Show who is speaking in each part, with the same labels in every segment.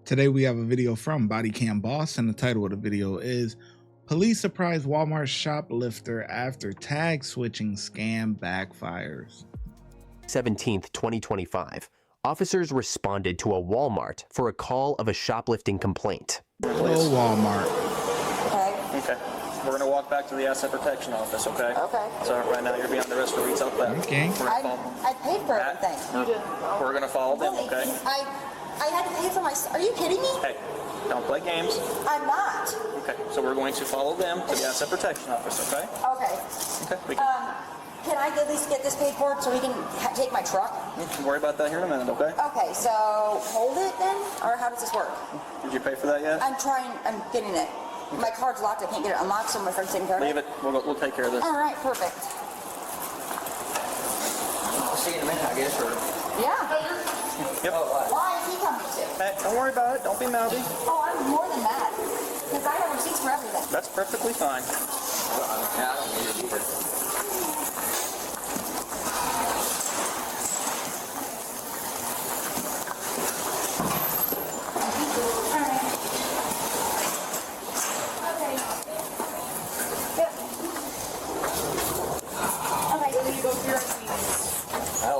Speaker 1: Today we have a video from Body Cam Boss, and the title of the video is Police Surprise Walmart Shoplifter After Tag Switching Scam Backfires.
Speaker 2: 17th, 2025. Officers responded to a Walmart for a call of a shoplifting complaint.
Speaker 1: Hello, Walmart.
Speaker 3: Okay. We're going to walk back to the asset protection office, okay?
Speaker 4: Okay.
Speaker 3: So right now you're being on the rest for retail theft.
Speaker 1: Okay.
Speaker 4: I paid for everything.
Speaker 3: We're going to follow them, okay?
Speaker 4: I had to pay for my... Are you kidding me?
Speaker 3: Hey, don't play games.
Speaker 4: I'm not.
Speaker 3: Okay, so we're going to follow them to the asset protection office, okay?
Speaker 4: Okay.
Speaker 3: Okay, we can...
Speaker 4: Can I at least get this paid for so we can take my truck?
Speaker 3: Don't worry about that here in a minute, okay?
Speaker 4: Okay, so hold it then? Or how does this work?
Speaker 3: Did you pay for that yet?
Speaker 4: I'm getting it. My card's locked, I can't get it unlocked, so my friend's taking care of it.
Speaker 3: Leave it. We'll take care of this.
Speaker 4: All right, perfect.
Speaker 5: I'll see you in a minute, I guess, or...
Speaker 4: Yeah.
Speaker 3: Yep.
Speaker 4: Why is he coming to?
Speaker 3: Hey, don't worry about it. Don't be mouthy.
Speaker 4: Oh, I'm more than that. Because I have receipts for everything.
Speaker 3: That's perfectly fine.
Speaker 5: Yeah, I don't need it either.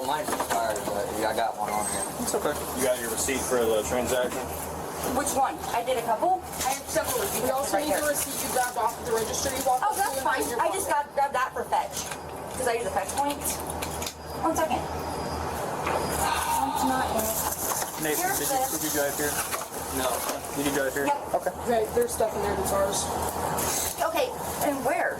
Speaker 5: Mine's expired, but I got one on here.
Speaker 3: It's okay.
Speaker 6: You got your receipt for the transaction?
Speaker 4: Which one? I did a couple. I have several receipts.
Speaker 7: We also need the receipt you grabbed off the registry.
Speaker 4: Oh, that's fine. I just grabbed that for fetch. Because I use the fetch points. 1 second. It's not in it.
Speaker 3: Nathan, did you drive here?
Speaker 5: No.
Speaker 3: Did you drive here?
Speaker 4: Yep.
Speaker 3: Okay.
Speaker 7: Okay, there's stuff in there that's ours.
Speaker 4: Okay, and where?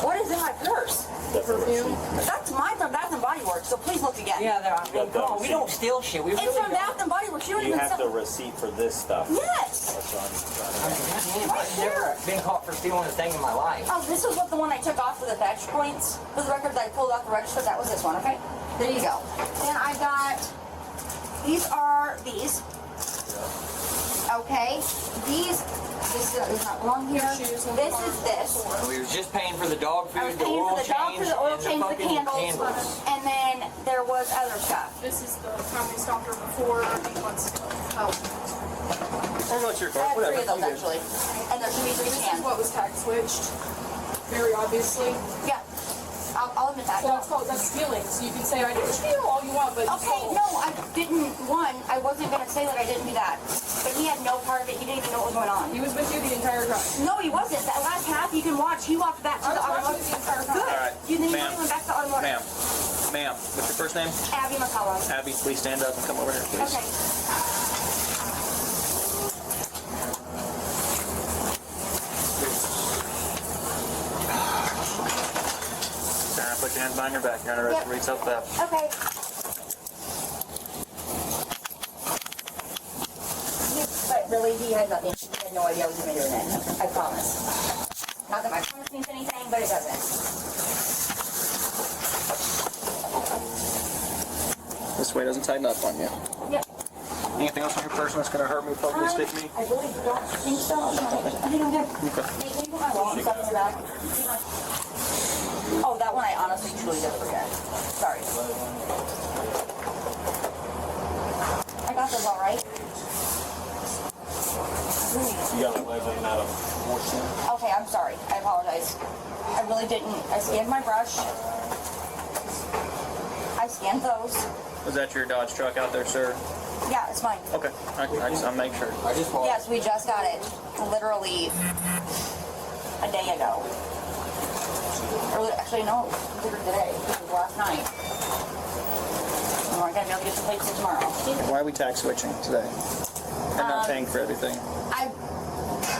Speaker 4: What is in my purse?
Speaker 7: The perfume.
Speaker 4: That's mine from Bath and Body Works, so please look again.
Speaker 5: Yeah, I mean, come on, we don't steal shit. We
Speaker 4: It's
Speaker 5: really
Speaker 4: from Bath and Body Works. You don't
Speaker 6: You
Speaker 4: even
Speaker 6: have the
Speaker 4: sell.
Speaker 6: receipt for this stuff.
Speaker 4: Yes.
Speaker 6: That's what
Speaker 5: I've never been caught for stealing a thing in my life.
Speaker 4: Oh, this was what the one I took off for the fetch points. For the record that I pulled off the register, that was this one, okay? There you go. Then I got, these are these. Okay. This does not belong here. This is this.
Speaker 5: We were just paying for the dog
Speaker 4: I was
Speaker 5: food, the
Speaker 4: paying
Speaker 5: oil
Speaker 4: for the dog,
Speaker 5: change,
Speaker 4: for the oil
Speaker 5: and
Speaker 4: change, the
Speaker 5: fucking
Speaker 4: candles, and then there was other stuff.
Speaker 7: This is the time we stopped her before 8 months ago.
Speaker 4: Oh,
Speaker 3: How about your
Speaker 4: I
Speaker 3: car?
Speaker 4: have 3
Speaker 3: Whatever.
Speaker 4: of those
Speaker 3: You do.
Speaker 4: actually, and there should be 3
Speaker 7: This is
Speaker 4: cans.
Speaker 7: what was tag switched. Very obviously.
Speaker 4: Yeah, I'll admit that.
Speaker 7: So that's stealing. So you can say I didn't steal all you want, but you
Speaker 4: Okay,
Speaker 7: stole.
Speaker 4: no, I didn't. One, I wasn't gonna say that I didn't do that, but he had no part of it. He didn't even know what was going on.
Speaker 7: He was with you the entire time.
Speaker 4: No, he wasn't. That last half, you can watch. He walked back to
Speaker 7: I
Speaker 4: the
Speaker 7: was watching
Speaker 4: automotive.
Speaker 7: the entire time.
Speaker 4: Good.
Speaker 3: All right,
Speaker 4: You then
Speaker 3: ma'am.
Speaker 4: he went back to the automotive.
Speaker 3: Ma'am, what's your first name?
Speaker 4: Abby McCullough.
Speaker 3: Abby, please stand up and come over here, please.
Speaker 4: Okay.
Speaker 3: Sarah, put your hands behind your back. You're under arrest for retail theft.
Speaker 4: Okay. But really, he had nothing. He had no idea I was even doing it. I promise. Not that my promise means anything, but it doesn't.
Speaker 3: This way doesn't tighten up on you.
Speaker 4: Yep.
Speaker 3: Anything else on your person that's going to hurt me, poke me, stick me?
Speaker 4: I really don't think so. I think I'm good.
Speaker 3: Okay.
Speaker 4: Hey, can you put my wallet and stuff in the back? Oh, that one I honestly truly did forget. Sorry. I got those all right.
Speaker 6: You got 11 out of 14.
Speaker 4: Okay, I'm sorry. I apologize. I really didn't. I scanned my brush. I scanned those.
Speaker 3: Was that your Dodge truck out there, sir?
Speaker 4: Yeah, it's mine.
Speaker 3: Okay. I'll make sure.
Speaker 5: I just walked.
Speaker 4: Yes, we just got it. Literally a day ago. Or actually, no, literally today. This was last night. And we're gonna be able to get some plates in tomorrow.
Speaker 3: Why are we tax switching today? And not paying for everything?
Speaker 4: I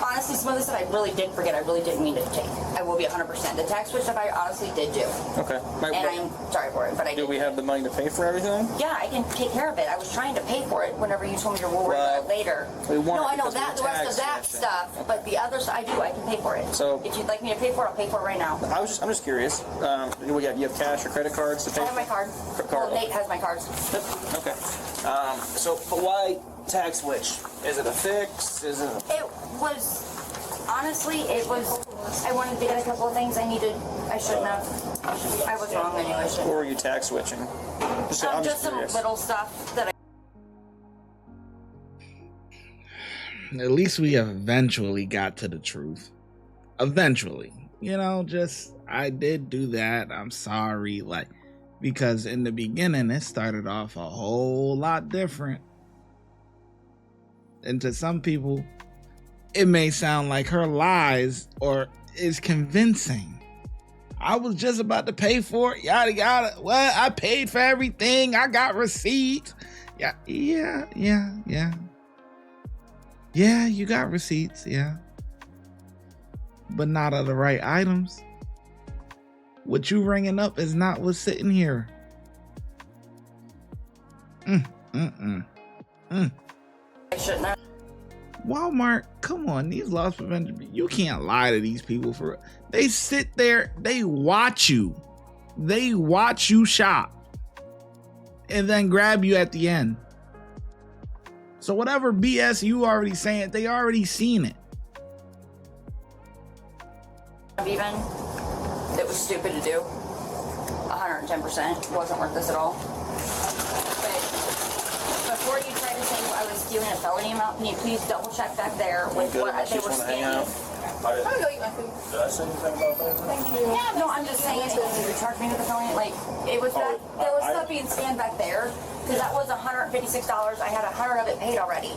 Speaker 4: honestly, some of this that I really did forget. I really didn't mean to take. I will be 100%. The tax switch stuff I honestly did do.
Speaker 3: Okay.
Speaker 4: And I'm sorry for it, but I
Speaker 3: Do
Speaker 4: did.
Speaker 3: we have the money to pay for everything?
Speaker 4: Yeah, I can take care of it. I was trying to pay for it whenever you told me to worry about it later.
Speaker 3: We want
Speaker 4: No,
Speaker 3: it
Speaker 4: I know
Speaker 3: because
Speaker 4: that,
Speaker 3: we
Speaker 4: the rest of
Speaker 3: tax
Speaker 4: that
Speaker 3: switching.
Speaker 4: stuff, but the other stuff, I do, I can pay for it.
Speaker 3: So-
Speaker 4: if you'd like me to pay for it, I'll pay for it right now.
Speaker 3: I'm just curious. You have cash or credit cards to pay?
Speaker 4: I have my card.
Speaker 3: Card.
Speaker 4: Well, Nate has my cards.
Speaker 3: Okay. But why tax switch? Is it a fix? Is it?
Speaker 4: It was, honestly, it was, I wanted to get a couple of things I needed. I shouldn't have. I was wrong anyway. I shouldn't.
Speaker 3: Or were you tax switching? I'm
Speaker 4: Just some
Speaker 3: curious.
Speaker 4: little stuff that I
Speaker 1: at least we eventually got to the truth. Eventually, you know, just I did do that. I'm sorry, like, because in the beginning it started off a whole lot different. And to some people, it may sound like her lies or is convincing. I was just about to pay for it, yada yada. What? I paid for everything. I got receipts. Yeah, you got receipts, yeah. But not of the right items. What you ringing up is not what's sitting here.
Speaker 4: I shouldn't have.
Speaker 1: Walmart, come on, these loss prevention, you can't lie to these people for they sit there, they watch you shop and then grab you at the end. So whatever BS you already saying, they already seen it.
Speaker 4: Even it was stupid to do. 110% wasn't worth this at all. But before you try to say I was stealing a felony amount, can you please double check back there with what they were scanning?
Speaker 7: I'm gonna go eat my food.
Speaker 6: Did I say anything about that?
Speaker 7: Thank you.
Speaker 4: Yeah, no, I'm just saying, if you charged me with a felony, like, it was that, there was stuff being scanned back there, because that was $156, I had 100 of it paid already,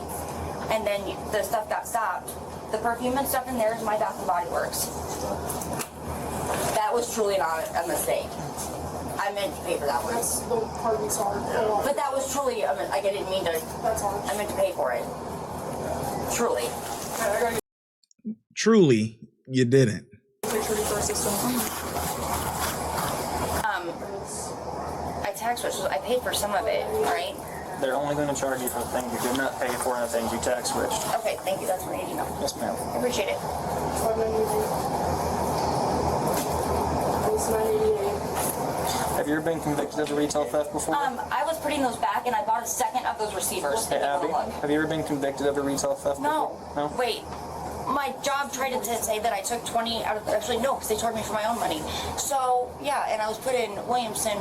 Speaker 4: and then the stuff got stopped. The perfume and stuff in there is my Bath & Body Works. That was truly not a mistake. I meant to pay for that one.
Speaker 7: That's the part we saw.
Speaker 4: But that was truly, I mean, like, I didn't mean to,
Speaker 7: That's hard.
Speaker 4: I meant to pay for it. Truly.
Speaker 7: I gotta
Speaker 1: Truly, you didn't.
Speaker 7: get a picture of your system.
Speaker 4: I tax switched, I paid for some of it, right?
Speaker 8: They're only going to charge you for the thing you did not pay for and the things you tax switched.
Speaker 4: Okay, thank you, that's what I need to know.
Speaker 8: Yes, ma'am.
Speaker 4: I appreciate it.
Speaker 7: It's 988.
Speaker 8: Have you ever been convicted of a retail theft before?
Speaker 4: I was putting those back and I bought a second of those receivers.
Speaker 8: Hey, Abby, have you ever been convicted of a retail theft
Speaker 4: No.
Speaker 8: before? No?
Speaker 4: Wait. My job tried to say that I took 20 out of, actually no, because they charged me for my own money. So, yeah, and I was put in Williamson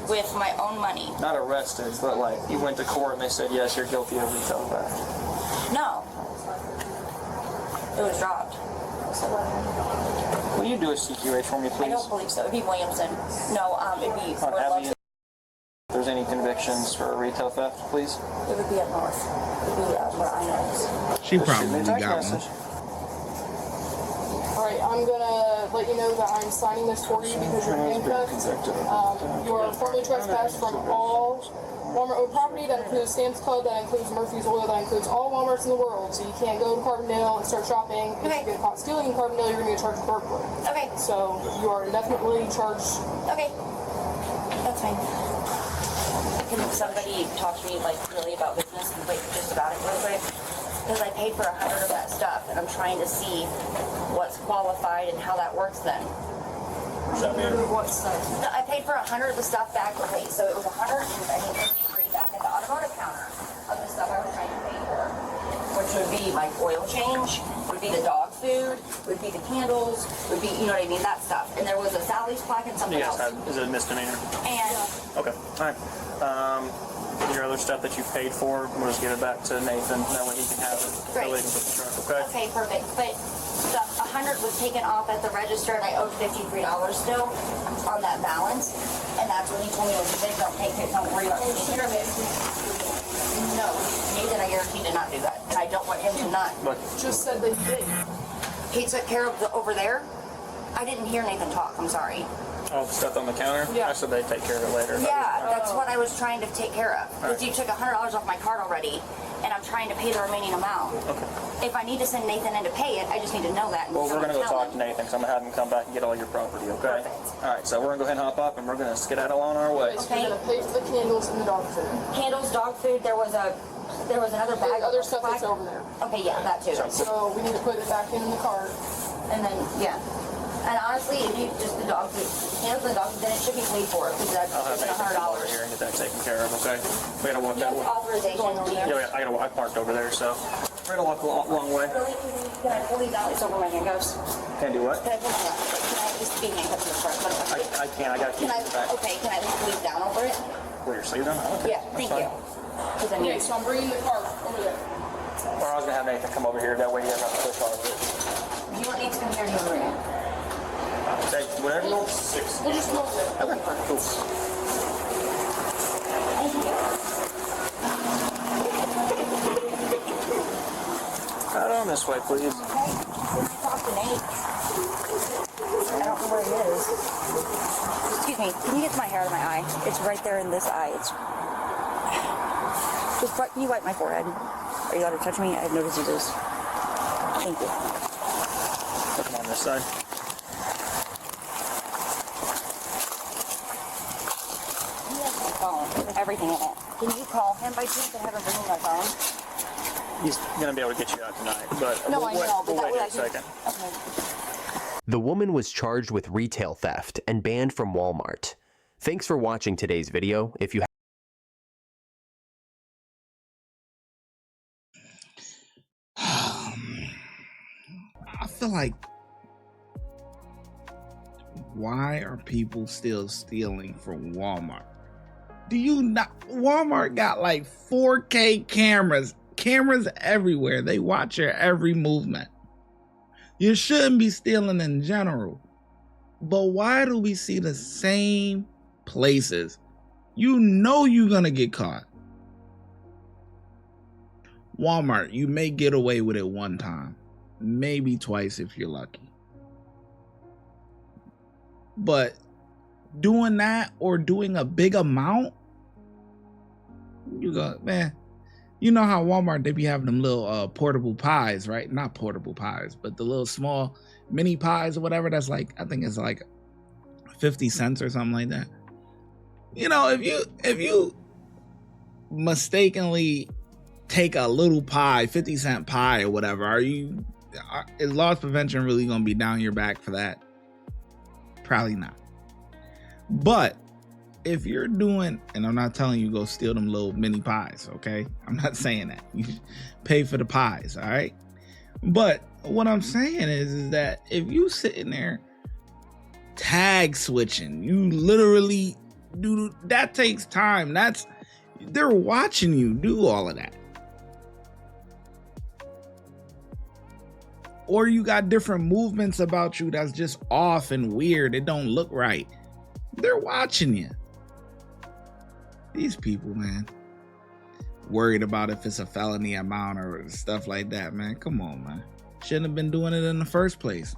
Speaker 4: with my own money.
Speaker 8: Not arrested, but like you went to court and they said, yes, you're guilty of retail theft.
Speaker 4: No. It was dropped.
Speaker 8: Will you do a CQH for me,
Speaker 4: I
Speaker 8: please?
Speaker 4: don't believe so. It'd be Williamson. No, it'd be,
Speaker 8: On Abby, if there's any convictions for retail theft, please?
Speaker 4: it would be up north. It would be where I know.
Speaker 1: She
Speaker 8: Just shoot me
Speaker 1: probably
Speaker 8: a text
Speaker 1: got one.
Speaker 8: message.
Speaker 7: Alright, I'm gonna let you know that I'm signing this for you because you're handcuffed. You are formally trespassed from all Walmart-owned property. That includes Sam's Club, that includes Murphy's Oil, that includes all Walmarts in the world. So you can't go to Carbondale and start shopping. If
Speaker 4: Okay.
Speaker 7: you get caught stealing in Carbondale, you're gonna get charged for burglary.
Speaker 4: Okay.
Speaker 7: So you are indefinitely charged.
Speaker 4: Okay. That's fine. Can somebody talk to me like really about business and like just about it real quick? Because I paid for 100 of that stuff and I'm trying to see what's qualified and how that works then.
Speaker 7: What stuff?
Speaker 4: I paid for 100 of the stuff back. Okay, so it was 153 back at the automotive counter of the stuff I was trying to pay for, which would be like oil change, would be the dog food, would be the candles, would be, you know what I mean, that stuff. And there was a Sally's plaque and something
Speaker 8: You guys
Speaker 4: else.
Speaker 8: had, is it a misdemeanor?
Speaker 4: And
Speaker 8: Okay, all right. Your other stuff that you paid for, we'll just give it back to Nathan. That way he can have it.
Speaker 4: Great.
Speaker 8: So he can put the truck, okay?
Speaker 4: okay, perfect. But the 100 was taken off at the register and I owed $53 still on that balance. And that's when he told me, they don't take it, don't worry about taking care of it. No, Nathan, I guarantee did not do that. And I don't want him to not.
Speaker 8: But
Speaker 7: Just said they did.
Speaker 4: He took care of the over there. I didn't hear Nathan talk, I'm sorry.
Speaker 8: all the stuff on the counter,
Speaker 7: Yeah.
Speaker 8: I said they'd take care of it later.
Speaker 4: Yeah, that's what I was trying to take care of. Because you took $100 off my card already, and I'm trying to pay the remaining amount.
Speaker 8: Okay.
Speaker 4: If I need to send Nathan in to pay it, I just need to know that. And
Speaker 8: Well, we're going to go
Speaker 4: tell
Speaker 8: talk to
Speaker 4: him.
Speaker 8: Nathan, because I'm going to have him come back and get all your property, okay?
Speaker 4: Perfect.
Speaker 8: All right, so we're going to go ahead and hop up, and we're going to skedaddle on our way.
Speaker 7: So you're gonna pay for the candles and the dog food.
Speaker 4: Candles, dog food. There was another bag.
Speaker 7: There's other
Speaker 4: of
Speaker 7: stuff that's
Speaker 4: flag-
Speaker 7: over there.
Speaker 4: Okay, yeah, that too.
Speaker 7: So we need to put it back in the cart.
Speaker 4: And then yeah. And honestly, if you just the dog food, candles and dog food, then it should be paid for because that's
Speaker 8: I'll have Nathan come over
Speaker 4: $100.
Speaker 8: here and get that taken care of, okay? We got to walk
Speaker 4: You
Speaker 8: that
Speaker 4: have
Speaker 8: way.
Speaker 4: authorization to
Speaker 8: Yeah, I parked over there, so we're going to walk a long way.
Speaker 4: Really? Can I pull these out? It's over my handcuffs.
Speaker 8: Can I do what?
Speaker 4: Can I pull them out? Can I just be handcuffed in the front?
Speaker 8: I can't. I got to keep
Speaker 4: Can
Speaker 8: it back.
Speaker 4: okay, can I just pull these down over it?
Speaker 8: Where your sleeves on? Okay,
Speaker 4: Yeah,
Speaker 8: that's
Speaker 4: thank
Speaker 8: fine.
Speaker 4: you. Because I
Speaker 7: Okay,
Speaker 4: mean,
Speaker 7: so I'm bringing the cart over there.
Speaker 8: Or I was going to have Nathan come over here. That way he doesn't have to push all of it.
Speaker 4: You want Nate to come here and you bring it?
Speaker 8: Take whatever you want.
Speaker 7: We'll just go.
Speaker 8: Okay, cool.
Speaker 4: Thank you.
Speaker 8: Right on this way, please.
Speaker 4: Okay. Can I talk to Nate? I don't know where he is. Excuse me. Can you get my hair out of my eye? It's right there in this eye. It's just can you wipe my forehead? Are you allowed to touch me? I've no diseases. Thank you.
Speaker 8: Put them on this side.
Speaker 4: He has my phone with everything in it. Can you call him by chance and have him bring me my phone?
Speaker 8: He's gonna be able to get you out tonight, but
Speaker 4: No,
Speaker 8: we'll
Speaker 4: I know, but
Speaker 8: we'll
Speaker 4: that
Speaker 8: wait
Speaker 4: way
Speaker 8: a second.
Speaker 4: Okay.
Speaker 2: The woman was charged with retail theft and banned from Walmart. Thanks for watching today's video. If you
Speaker 1: I feel like, why are people still stealing from Walmart? Do you not? Walmart got like 4K cameras everywhere. They watch your every movement. You shouldn't be stealing in general. But why do we see the same places? You know you're gonna get caught. Walmart, you may get away with it one time, maybe twice if you're lucky. But doing that or doing a big amount, you go, man. You know how Walmart, they be having them little portable pies, right? Not portable pies, but the little small mini pies or whatever. That's like, I think it's like 50 cents or something like that. You know, if you mistakenly take a little pie, 50-cent pie or whatever, is loss prevention really gonna be down your back for that? Probably not. But if you're doing, and I'm not telling you go steal them little mini pies, okay? I'm not saying that. You pay for the pies, all right? But what I'm saying is that if you sitting there tag switching, you literally do, that takes time. They're watching you do all of that. Or you got different movements about you that's just off and weird. It don't look right. They're watching you. These people, man, worried about if it's a felony amount or stuff like that, man. Come on, man. Shouldn't have been doing it in the first place.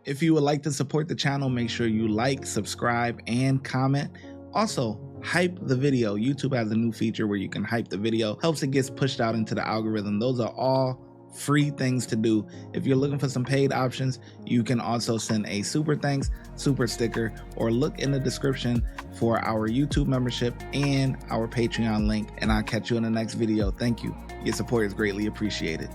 Speaker 1: If you would like to support the channel, make sure you like, subscribe, and comment. Also, hype the video. YouTube has a new feature where you can hype the video. Helps it gets pushed out into the algorithm. Those are all free things to do. If you're looking for some paid options, you can also send a super thanks, super sticker, or look in the description for our YouTube membership and our Patreon link. And I'll catch you in the next video. Thank you. Your support is greatly appreciated.